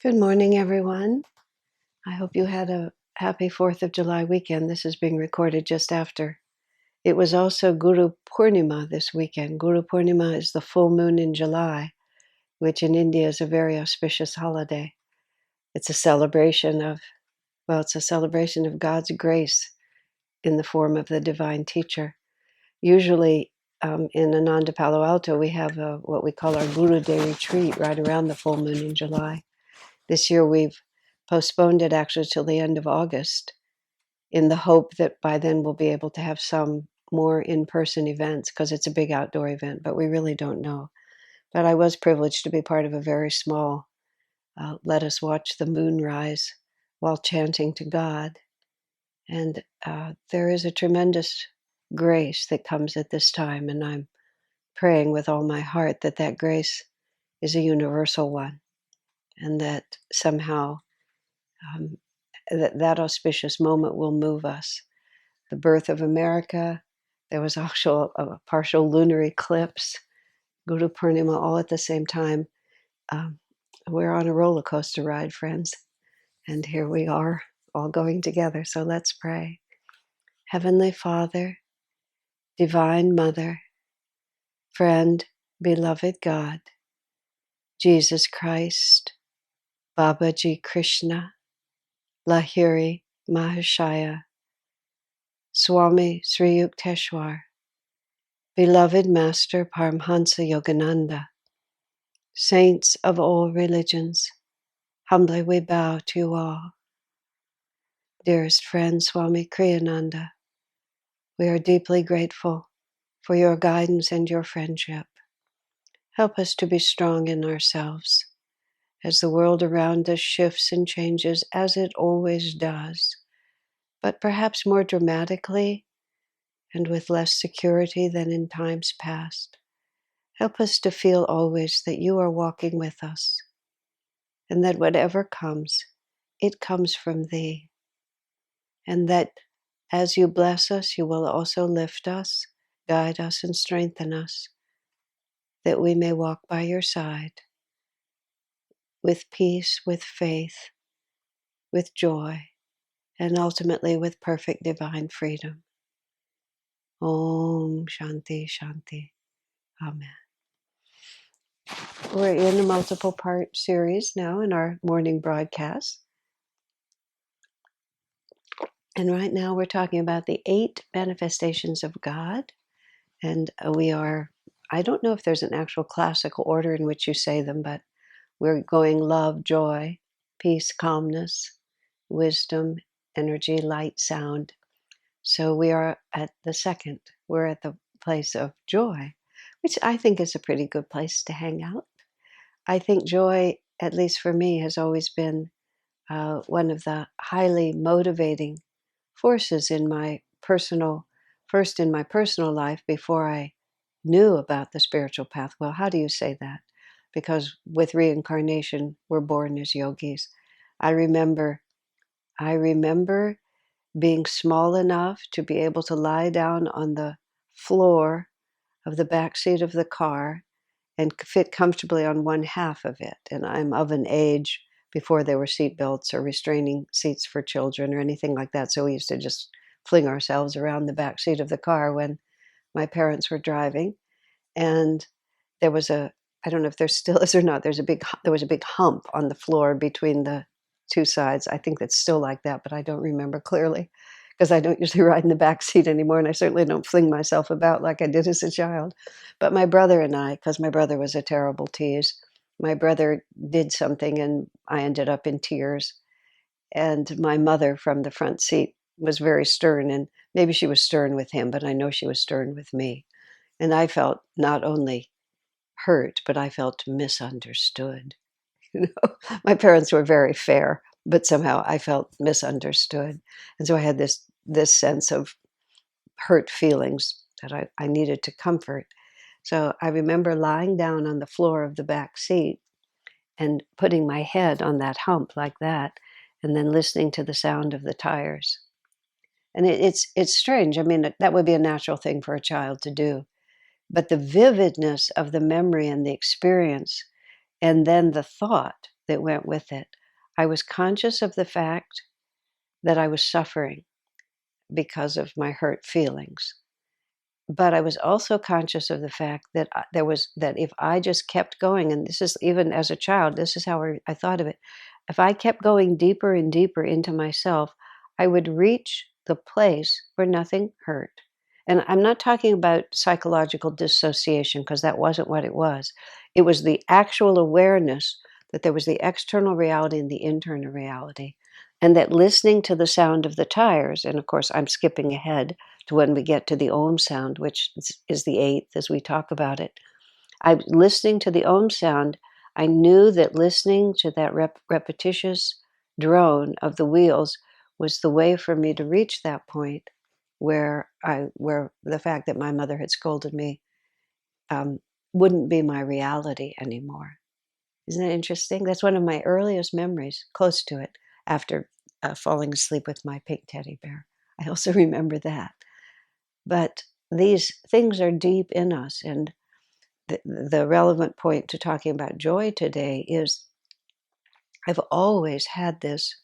Good morning, everyone. I hope you had a happy 4th of July weekend. This is being recorded just after. It was also Guru Purnima this weekend. Guru Purnima is the full moon in July, which in India is a very auspicious holiday. It's a celebration of, it's a celebration of God's grace in the form of the divine teacher. Usually in Ananda Palo Alto, we have what we call our Guru Day retreat right around the full moon in July. This year we've postponed it actually till the end of August in the hope that by then we'll be able to have some more in-person events because it's a big outdoor event, but we really don't know. But I was privileged to be part of a very small let us watch the moon rise while chanting to God. And there is a tremendous grace that comes at this time, and I'm praying with all my heart that that grace is a universal one, and that somehow that auspicious moment will move us. The birth of America, there was also a partial lunar eclipse, Guru Purnima, all at the same time. We're on a roller coaster ride, friends, and here we are all going together. So let's pray. Heavenly Father, Divine Mother, friend, beloved God, Jesus Christ, Babaji Krishna, Lahiri Mahashaya, Swami Sri Yukteswar, beloved Master Paramhansa Yogananda, saints of all religions, humbly we bow to you all. Dearest friend Swami Kriyananda, we are deeply grateful for your guidance and your friendship. Help us to be strong in ourselves as the world around us shifts and changes as it always does, but perhaps more dramatically and with less security than in times past. Help us to feel always that you are walking with us, and that whatever comes, it comes from thee. And that as you bless us, you will also lift us, guide us, and strengthen us, that we may walk by your side with peace, with faith, with joy, and ultimately with perfect divine freedom. Om Shanti Shanti. Amen. We're in a multiple part series now in our morning broadcast. And right now we're talking about the 8 manifestations of God. And I don't know if there's an actual classical order in which you say them, but we're going love, joy, peace, calmness, wisdom, energy, light, sound. So we are at the second. We're at the place of joy, which I think is a pretty good place to hang out. I think joy, at least for me, has always been one of the highly motivating forces in my personal life before I knew about the spiritual path. Well, how do you say that? Because with reincarnation, we're born as yogis. I remember being small enough to be able to lie down on the floor of the back seat of the car and fit comfortably on one half of it. And I'm of an age before there were seat belts or restraining seats for children or anything like that. So we used to just fling ourselves around the back seat of the car when my parents were driving. And there was I don't know if there still is or not, there was a big hump on the floor between the two sides. I think that's still like that, but I don't remember clearly because I don't usually ride in the back seat anymore, and I certainly don't fling myself about like I did as a child. But my brother and I, because my brother was a terrible tease, my brother did something and I ended up in tears. And my mother from the front seat was very stern, and maybe she was stern with him, but I know she was stern with me. And I felt not only hurt, but I felt misunderstood. You know, my parents were very fair, but somehow I felt misunderstood. And so I had this sense of hurt feelings that I needed to comfort. So I remember lying down on the floor of the back seat and putting my head on that hump like that, and then listening to the sound of the tires. And it's strange. I mean, that would be a natural thing for a child to do. But the vividness of the memory and the experience, and then the thought that went with it. I was conscious of the fact that I was suffering because of my hurt feelings. But I was also conscious of the fact that that if I just kept going, and this is even as a child, this is how I thought of it. If I kept going deeper and deeper into myself, I would reach the place where nothing hurt. And I'm not talking about psychological dissociation because that wasn't what it was. It was the actual awareness that there was the external reality and the internal reality. And that listening to the sound of the tires, and of course, I'm skipping ahead to when we get to the Om sound, which is the eighth as we talk about it. I'm listening to the Om sound. I knew that listening to that repetitious drone of the wheels was the way for me to reach that point where the fact that my mother had scolded me um, wouldn't be my reality anymore. Isn't that interesting? That's one of my earliest memories, close to it, after falling asleep with my pink teddy bear. I also remember that. But these things are deep in us. And the relevant point to talking about joy today is I've always had this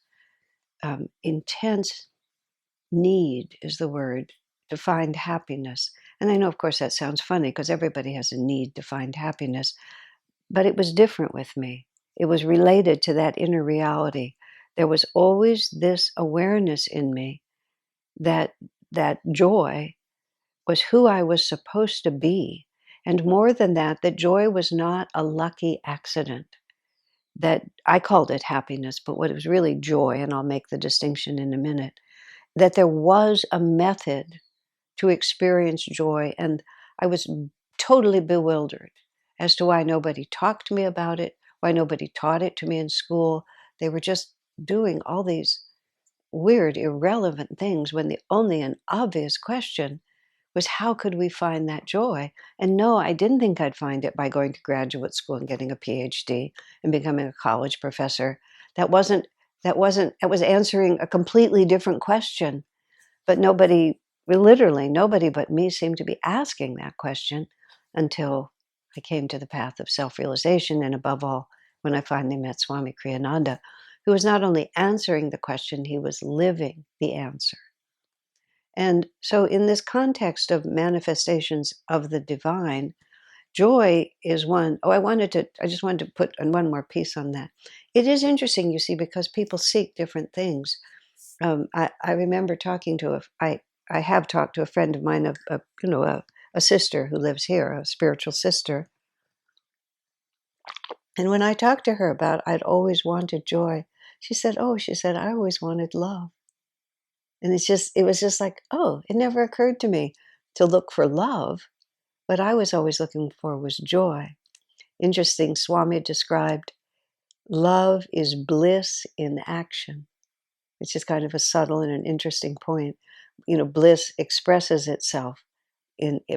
intense need, is the word, to find happiness. And I know, of course, that sounds funny because everybody has a need to find happiness, but it was different with me. It was related to that inner reality. There was always this awareness in me that that joy was who I was supposed to be. And more than that, that joy was not a lucky accident. That I called it happiness, but what it was really joy, and I'll make the distinction in a minute, that there was a method to experience joy. And I was totally bewildered as to why nobody talked to me about it, why nobody taught it to me in school. They were just doing all these weird, irrelevant things when the only and obvious question was how could we find that joy? And no, I didn't think I'd find it by going to graduate school and getting a PhD and becoming a college professor. That wasn't, it was answering a completely different question. But nobody, literally nobody but me seemed to be asking that question until I came to the path of self-realization. And above all, when I finally met Swami Kriyananda, who was not only answering the question, he was living the answer. And so, in this context of manifestations of the divine, joy is one. Oh, I just wanted to put one more piece on that. It is interesting, you see, because people seek different things. I remember talking to I have talked to a friend of mine, a sister who lives here, a spiritual sister. And when I talked to her about I'd always wanted joy, she said, I always wanted love. And it was just like, oh, it never occurred to me to look for love. What I was always looking for was joy. Interesting, Swami described love is bliss in action. It's just kind of a subtle and an interesting point. Bliss expresses itself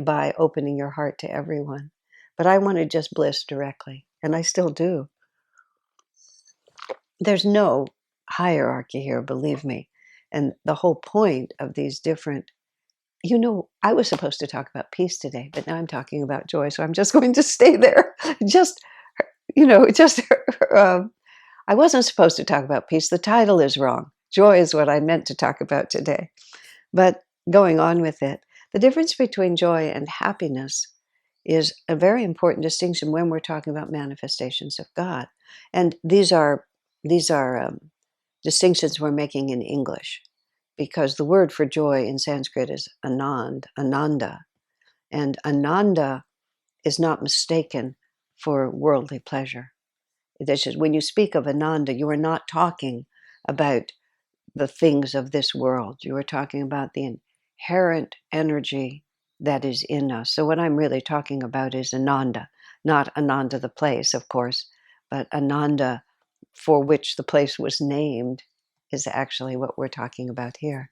by opening your heart to everyone. But I wanted just bliss directly, and I still do. There's no hierarchy here, believe me. And the whole point of these different, I was supposed to talk about peace today, but now I'm talking about joy, so I'm just going to stay there. Just, just, I wasn't supposed to talk about peace. The title is wrong. Joy is what I meant to talk about today. But going on with it, the difference between joy and happiness is a very important distinction when we're talking about manifestations of God. And these are distinctions we're making in English, because the word for joy in Sanskrit is ananda. And ananda is not mistaken for worldly pleasure. When you speak of ananda, you are not talking about the things of this world. You are talking about the inherent energy that is in us. So what I'm really talking about is Ananda, not Ananda the place, of course, but Ananda for which the place was named is actually what we're talking about here.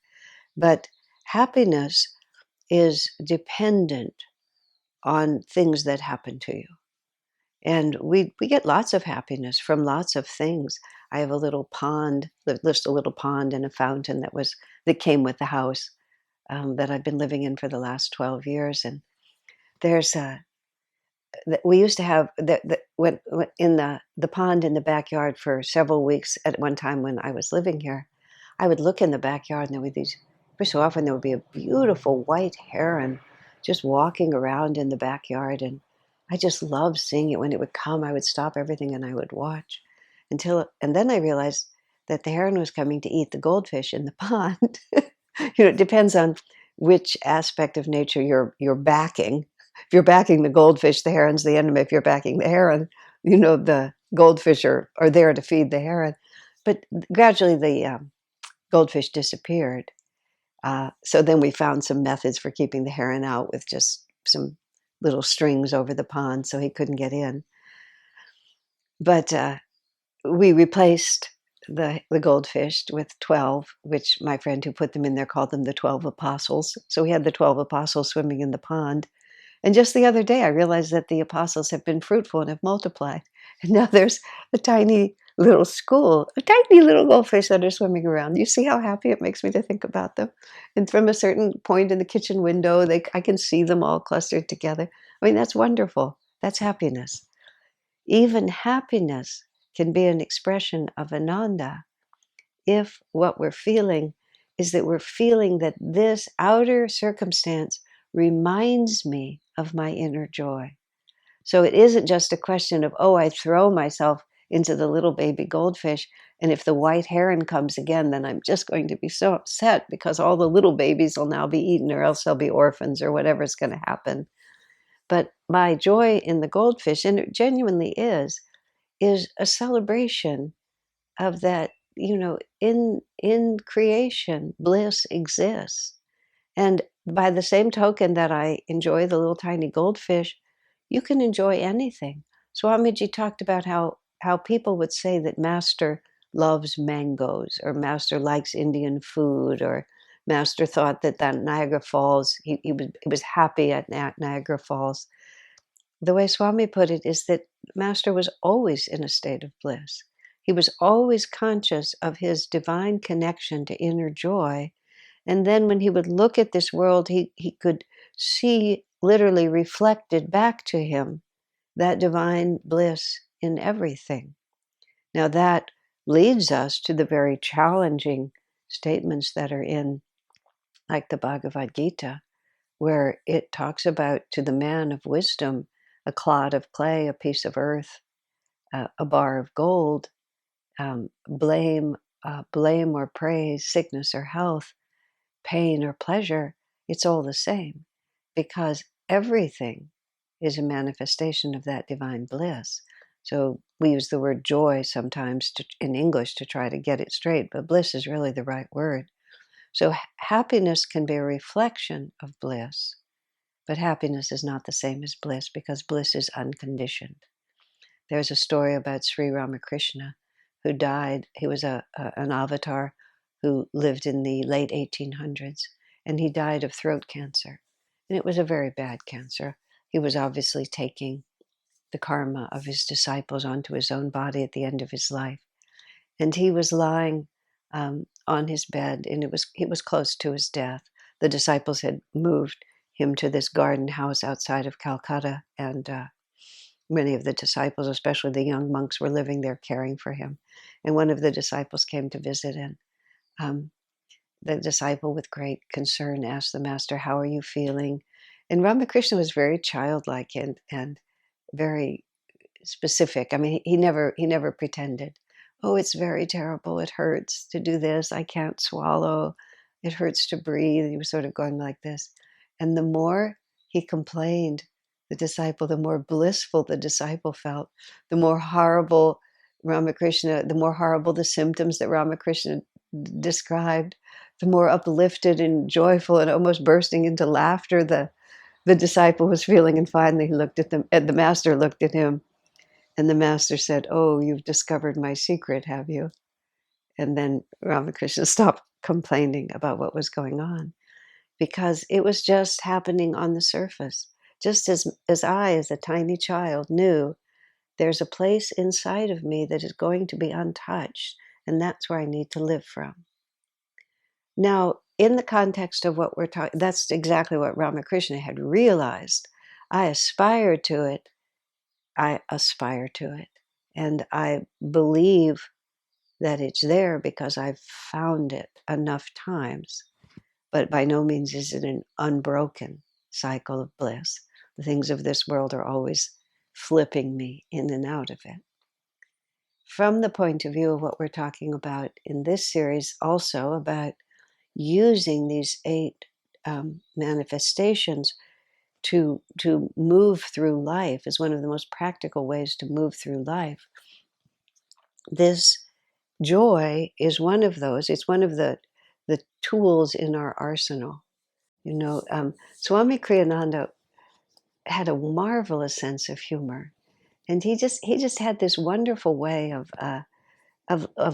But happiness is dependent on things that happen to you. And we get lots of happiness from lots of things. I have a little pond, just a little pond and a fountain that came with the house that I've been living in for the last 12 years. And there's we used to have when in the pond in the backyard for several weeks at one time when I was living here, I would look in the backyard and there were these, every so often there would be a beautiful white heron just walking around in the backyard. And I just loved seeing it. When it would come, I would stop everything and I would watch and then I realized that the heron was coming to eat the goldfish in the pond. It depends on which aspect of nature you're backing. If you're backing the goldfish, the heron's the enemy. If you're backing the heron, the goldfish are there to feed the heron. But gradually the goldfish disappeared. So then we found some methods for keeping the heron out with just some little strings over the pond so he couldn't get in. But we replaced the goldfish with 12, which my friend who put them in there called them the 12 apostles. So we had the 12 apostles swimming in the pond. And just the other day, I realized that the apostles have been fruitful and have multiplied. And now there's a tiny little school, a tiny little goldfish that are swimming around. You see how happy it makes me to think about them? And from a certain point in the kitchen window, I can see them all clustered together. I mean, that's wonderful. That's happiness. Even happiness can be an expression of ananda if what we're feeling is that we're feeling that this outer circumstance reminds me of my inner joy. So it isn't just a question of, oh, I throw myself into the little baby goldfish, and if the white heron comes again, then I'm just going to be so upset because all the little babies will now be eaten, or else they'll be orphans, or whatever's going to happen. But my joy in the goldfish, and it genuinely is a celebration of that, in creation, bliss exists. And by the same token that I enjoy the little tiny goldfish, you can enjoy anything. Swamiji talked about how people would say that Master loves mangoes, or Master likes Indian food, or Master thought that Niagara Falls, he was happy at Niagara Falls. The way Swami put it is that Master was always in a state of bliss. He was always conscious of his divine connection to inner joy. And then when he would look at this world, he could see literally reflected back to him that divine bliss in everything. Now that leads us to the very challenging statements that are in, like the Bhagavad Gita, where it talks about, to the man of wisdom, a clod of clay, a piece of earth, a bar of gold, blame or praise, sickness or health, pain or pleasure, it's all the same, because everything is a manifestation of that divine bliss. So we use the word joy sometimes in English to try to get it straight, but bliss is really the right word. So happiness can be a reflection of bliss, but happiness is not the same as bliss, because bliss is unconditioned. There's a story about Sri Ramakrishna, who died. He was an avatar who lived in the late 1800s, and he died of throat cancer. And it was a very bad cancer. He was obviously taking the karma of his disciples onto his own body at the end of his life. And he was lying on his bed, and it was close to his death. The disciples had moved him to this garden house outside of Calcutta, and many of the disciples, especially the young monks, were living there caring for him. And one of the disciples came to visit, and the disciple, with great concern, asked the master, "How are you feeling?" And Ramakrishna was very childlike and very specific. I mean, he never pretended. "Oh, it's very terrible. It hurts to do this. I can't swallow. It hurts to breathe." He was sort of going like this. And the more he complained, the more blissful the disciple felt, the more horrible the more horrible the symptoms that Ramakrishna described, the more uplifted and joyful and almost bursting into laughter the disciple was feeling. And finally he looked at them, and the master looked at him, and the master said, "Oh, you've discovered my secret, have you?" And then Ramakrishna stopped complaining about what was going on, because it was just happening on the surface. Just as I, as a tiny child, knew there's a place inside of me that is going to be untouched, and that's where I need to live from. Now, in the context of what we're talking, that's exactly what Ramakrishna had realized. I aspired to it. I aspire to it. And I believe that it's there because I've found it enough times. But by no means is it an unbroken cycle of bliss. The things of this world are always flipping me in and out of it. From the point of view of what we're talking about in this series, also about using these 8 manifestations to move through life is one of the most practical ways to move through life. This joy is one of those. It's one of the tools in our arsenal. Swami Kriyananda had a marvelous sense of humor, and he just had this wonderful way of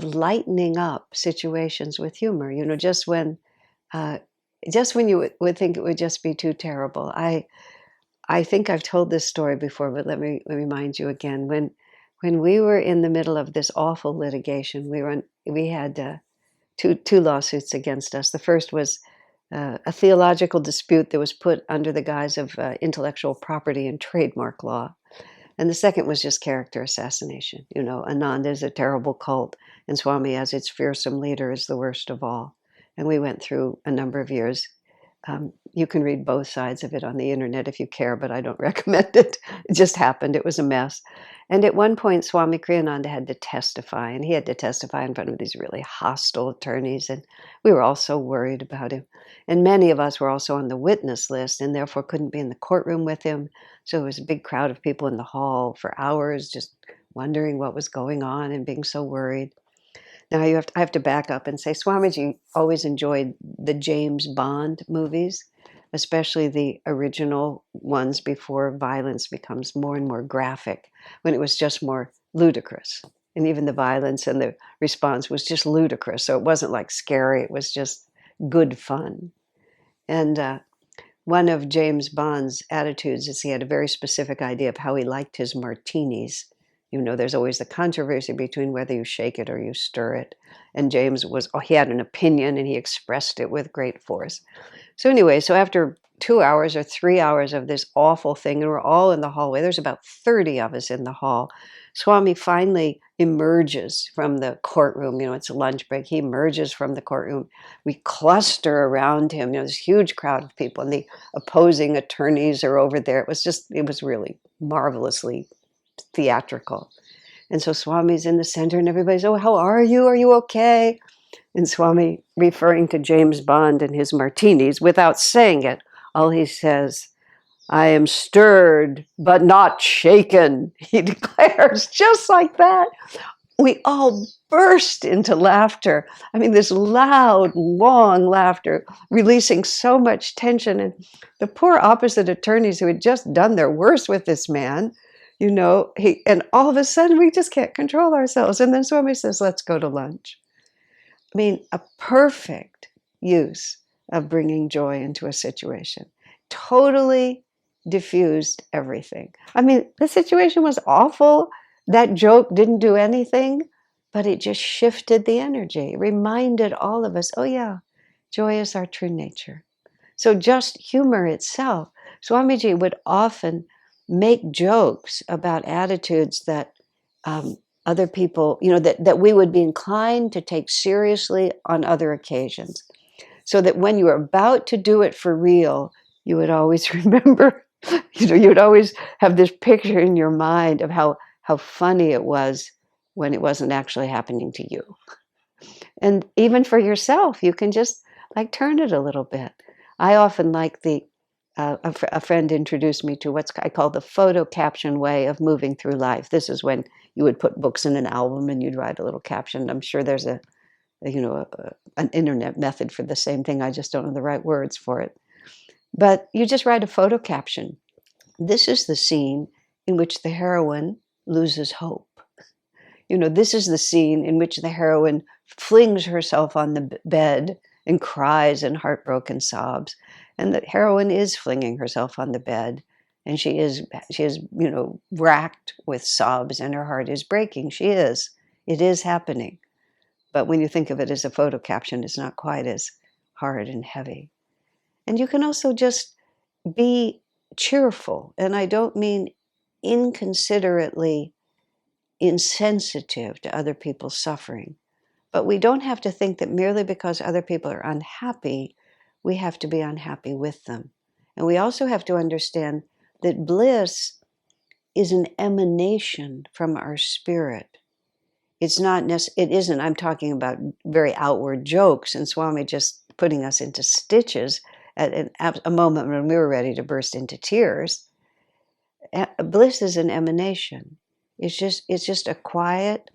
lightening up situations with humor. Uh, just when you would think it would just be too terrible. I think I've told this story before, but let me remind you again. When we were in the middle of this awful litigation, we had two lawsuits against us. The first was a theological dispute that was put under the guise of intellectual property and trademark law. And the second was just character assassination. Ananda is a terrible cult, and Swami, as its fearsome leader, is the worst of all. And we went through a number of years. You can read both sides of it on the internet if you care, but I don't recommend it. It just happened. It was a mess. And at one point, Swami Kriyananda had to testify, and he had to testify in front of these really hostile attorneys, and we were all so worried about him. And many of us were also on the witness list and therefore couldn't be in the courtroom with him. So it was a big crowd of people in the hall for hours just wondering what was going on and being so worried. Now I have to back up and say Swamiji always enjoyed the James Bond movies, especially the original ones before violence becomes more and more graphic, when it was just more ludicrous. And even the violence and the response was just ludicrous. So it wasn't like scary, it was just good fun. And one of James Bond's attitudes is he had a very specific idea of how he liked his martinis. There's always the controversy between whether you shake it or you stir it. And James he had an opinion and he expressed it with great force. So anyway, after 2 hours or 3 hours of this awful thing, and we're all in the hallway, there's about 30 of us in the hall, Swami finally emerges from the courtroom. It's a lunch break. He emerges from the courtroom. We cluster around him. This huge crowd of people, and the opposing attorneys are over there. It was really marvelously theatrical. And so Swami's in the center, and everybody's, "Oh, how are you? Are you okay?" And Swami, referring to James Bond and his martinis, without saying it, all he says, "I am stirred, but not shaken," he declares, just like that. We all burst into laughter. I mean, this loud, long laughter, releasing so much tension. And the poor opposite attorneys who had just done their worst with this man, and all of a sudden we just can't control ourselves. And then Swami says, "Let's go to lunch." I mean, a perfect use of bringing joy into a situation. Totally diffused everything. I mean, the situation was awful. That joke didn't do anything, but it just shifted the energy. It reminded all of us, oh yeah, joy is our true nature. So just humor itself. Swamiji would often make jokes about attitudes that other people, that we would be inclined to take seriously on other occasions. So that when you were about to do it for real, you would always remember, you would always have this picture in your mind of how funny it was when it wasn't actually happening to you. And even for yourself, you can just turn it a little bit. I often like a friend introduced me to what I call the photo caption way of moving through life. This is when you would put books in an album and you'd write a little caption. I'm sure there's an internet method for the same thing. I just don't know the right words for it. But you just write a photo caption. This is the scene in which the heroine loses hope. This is the scene in which the heroine flings herself on the bed and cries in heartbroken sobs. And the heroine is flinging herself on the bed, and she is racked with sobs, and her heart is breaking. It is happening. But when you think of it as a photo caption, it's not quite as hard and heavy. And you can also just be cheerful. And I don't mean inconsiderately insensitive to other people's suffering. But we don't have to think that merely because other people are unhappy, we have to be unhappy with them. And we also have to understand that bliss is an emanation from our spirit. It's not it isn't, I'm talking about very outward jokes and Swami just putting us into stitches at a moment when we were ready to burst into tears. Bliss is an emanation. It's just a quiet,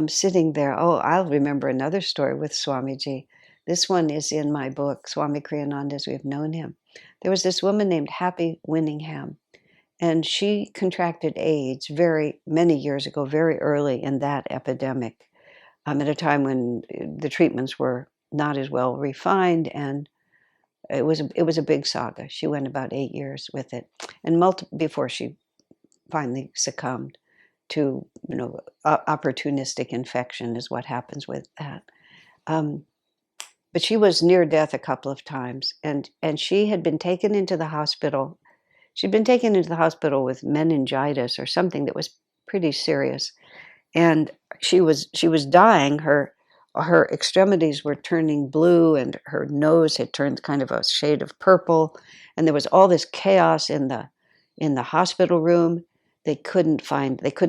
sitting there. Oh, I'll remember another story with Swamiji. This one is in my book, Swami Kriyananda as We've Known Him. There was this woman named Happy Winningham, and she contracted AIDS very many years ago, very early in that epidemic, at a time when the treatments were not as well refined, and it was a big saga. She went about 8 years with it, and before she finally succumbed to, opportunistic infection is what happens with that. But she was near death a couple of times, and she had been taken into the hospital. She'd been taken into the hospital with meningitis or something that was pretty serious, and she was dying. Her extremities were turning blue, and her nose had turned kind of a shade of purple, and there was all this chaos in the hospital room. They couldn't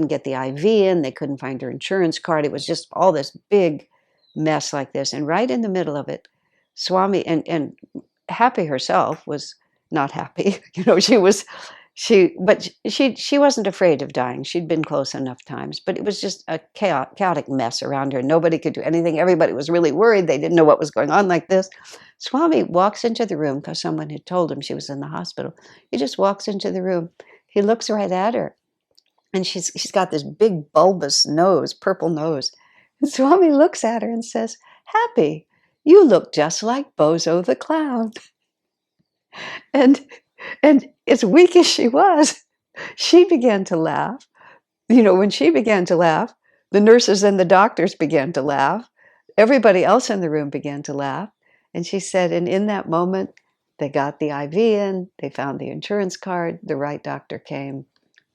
get the IV in, they couldn't find her insurance card. It was just all this big mess like this. And right in the middle of it, Swami and Happy herself was not happy. She wasn't afraid of dying. She'd been close enough times, but it was just a chaotic mess around her. Nobody could do anything. Everybody was really worried. They didn't know what was going on like this. Swami walks into the room because someone had told him she was in the hospital. He just walks into the room. He looks right at her, and she's got this big bulbous nose, purple nose. And Swami looks at her and says, "Happy, you look just like Bozo the Clown." And as weak as she was, she began to laugh. When she began to laugh, the nurses and the doctors began to laugh. Everybody else in the room began to laugh. And she said, and in that moment, they got the IV in, they found the insurance card, the right doctor came,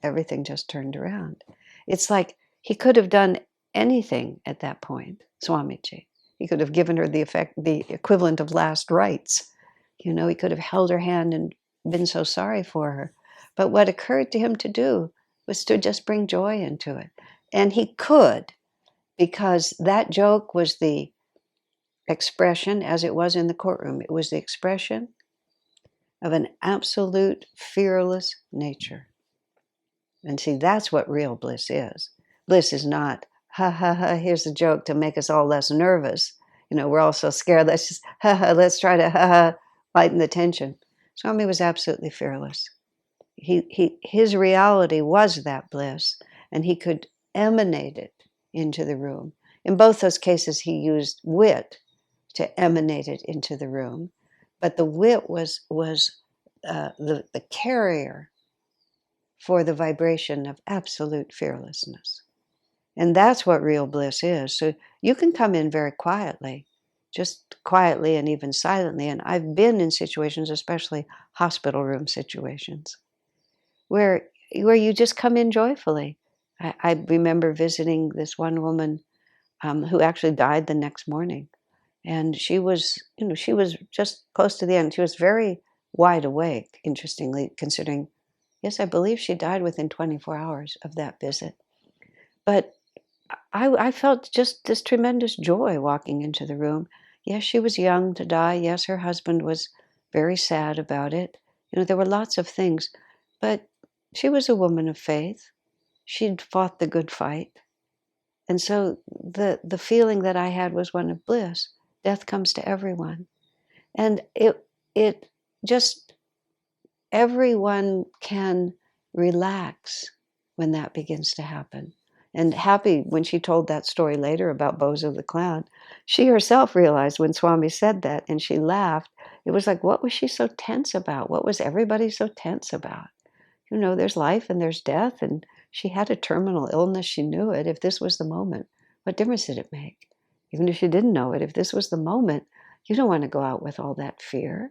everything just turned around. It's like he could have done anything at that point, Swamiji. He could have given her the equivalent of last rites. He could have held her hand and been so sorry for her. But what occurred to him to do was to just bring joy into it. And he could, because that joke was the expression, as it was in the courtroom, it was the expression of an absolute fearless nature. And see, that's what real bliss is. Bliss is not, ha ha ha, here's a joke to make us all less nervous. We're all so scared, let's just, ha ha, let's try to, ha ha, lighten the tension. Swami was absolutely fearless. His reality was that bliss, and he could emanate it into the room. In both those cases, he used wit to emanate it into the room, but the wit was the carrier for the vibration of absolute fearlessness. And that's what real bliss is. So you can come in very quietly, just quietly and even silently. And I've been in situations, especially hospital room situations, where you just come in joyfully. I remember visiting this one woman who actually died the next morning. And she was just close to the end. She was very wide awake, interestingly, considering, yes, I believe she died within 24 hours of that visit. But I felt just this tremendous joy walking into the room. Yes, she was young to die. Yes, her husband was very sad about it. There were lots of things. But she was a woman of faith. She'd fought the good fight. And so the feeling that I had was one of bliss. Death comes to everyone. And it just, everyone can relax when that begins to happen. And Happy, when she told that story later about Bozo the Clown, she herself realized when Swami said that, and she laughed, it was like, what was she so tense about? What was everybody so tense about? There's life and there's death, and she had a terminal illness. She knew it. If this was the moment, what difference did it make? Even if she didn't know it, if this was the moment, you don't want to go out with all that fear.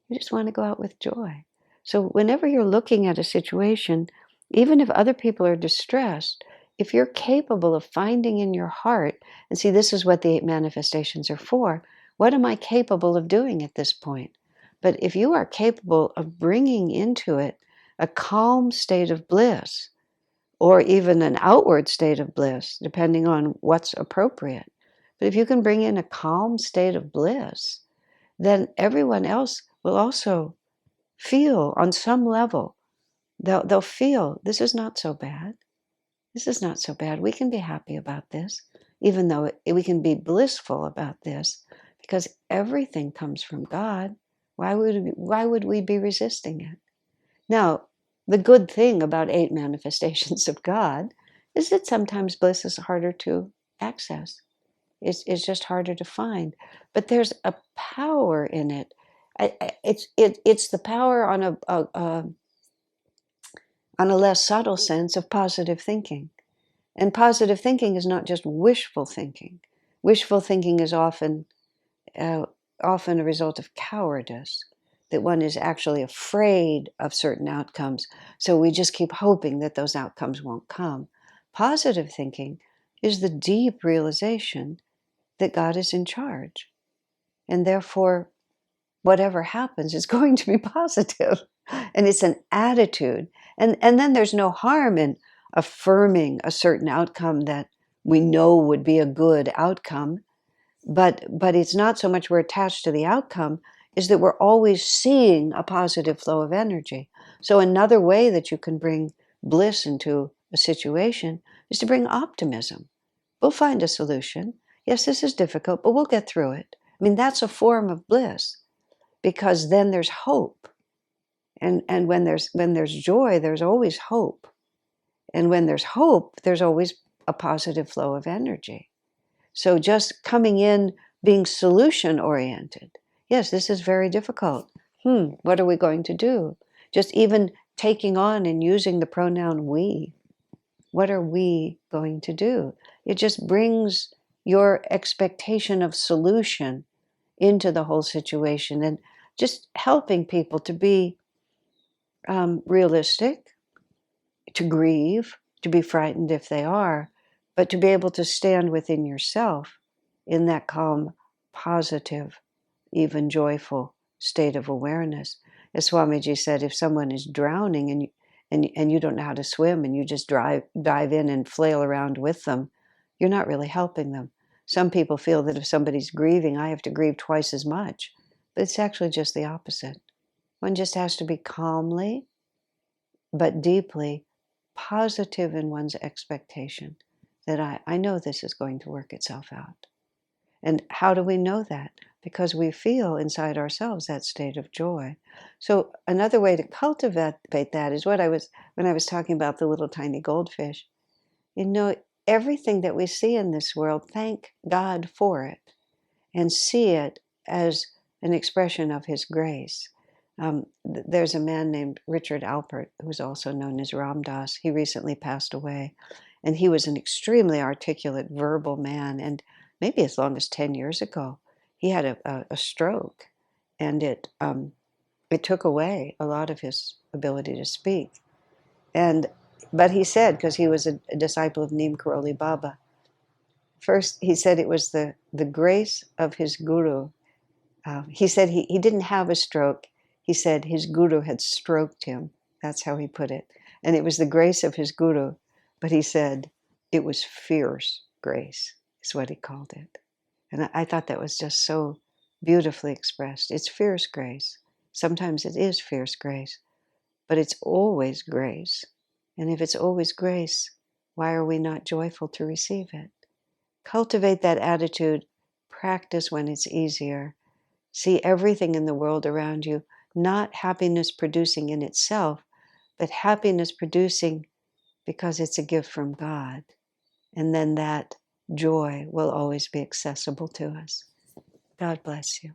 You just want to go out with joy. So whenever you're looking at a situation, Even if other people are distressed, if you're capable of finding in your heart, and see, this is what the 8 manifestations are for. What am I capable of doing at this point? But if you are capable of bringing into it a calm state of bliss, or even an outward state of bliss, depending on what's appropriate. But if you can bring in a calm state of bliss, then everyone else will also feel on some level. They'll feel this is not so bad. This is not so bad. We can be happy about this, even though we can be blissful about this, because everything comes from God. Why would we be resisting it? Now, the good thing about 8 manifestations of God is that sometimes bliss is harder to access. It's just harder to find. But there's a power in it. It's the power on a less subtle sense of positive thinking. And positive thinking is not just wishful thinking. Wishful thinking is uh, often a result of cowardice, that one is actually afraid of certain outcomes. So we just keep hoping that those outcomes won't come. Positive thinking is the deep realization that God is in charge. And therefore, whatever happens is going to be positive. And it's an attitude. And then there's no harm in affirming a certain outcome that we know would be a good outcome. But it's not so much we're attached to the outcome, is that we're always seeing a positive flow of energy. So another way that you can bring bliss into a situation is to bring optimism. We'll find a solution. Yes, this is difficult, but we'll get through it. I mean, that's a form of bliss, because then there's hope. And when there's joy, there's always hope. And when there's hope, there's always a positive flow of energy. So just coming in being solution oriented. Yes, this is very difficult. What are we going to do? Just even taking on and using the pronoun we. What are we going to do? It just brings your expectation of solution into the whole situation, and just helping people to be realistic, to grieve, to be frightened if they are, but to be able to stand within yourself in that calm, positive, even joyful state of awareness. As Swamiji said, if someone is drowning and you don't know how to swim, and you just dive in and flail around with them, you're not really helping them. Some people feel that if somebody's grieving, I have to grieve twice as much. But it's actually just the opposite. One just has to be calmly but deeply positive in one's expectation that I know this is going to work itself out. And how do we know that? Because we feel inside ourselves that state of joy. So another way to cultivate that is when I was talking about the little tiny goldfish. Everything that we see in this world, thank God for it, and see it as an expression of His grace. There's a man named Richard Alpert, who's also known as Ram Dass. He recently passed away, and he was an extremely articulate, verbal man. And maybe as long as 10 years ago, he had a stroke, and it took away a lot of his ability to speak. But he said, because he was a disciple of Neem Karoli Baba, first he said it was the grace of his guru. He said he didn't have a stroke. He said his guru had stroked him. That's how he put it. And it was the grace of his guru. But he said it was fierce grace, is what he called it. And I thought that was just so beautifully expressed. It's fierce grace. Sometimes it is fierce grace, but it's always grace. And if it's always grace, why are we not joyful to receive it? Cultivate that attitude. Practice when it's easier. See everything in the world around you, not happiness producing in itself, but happiness producing because it's a gift from God. And then that joy will always be accessible to us. God bless you.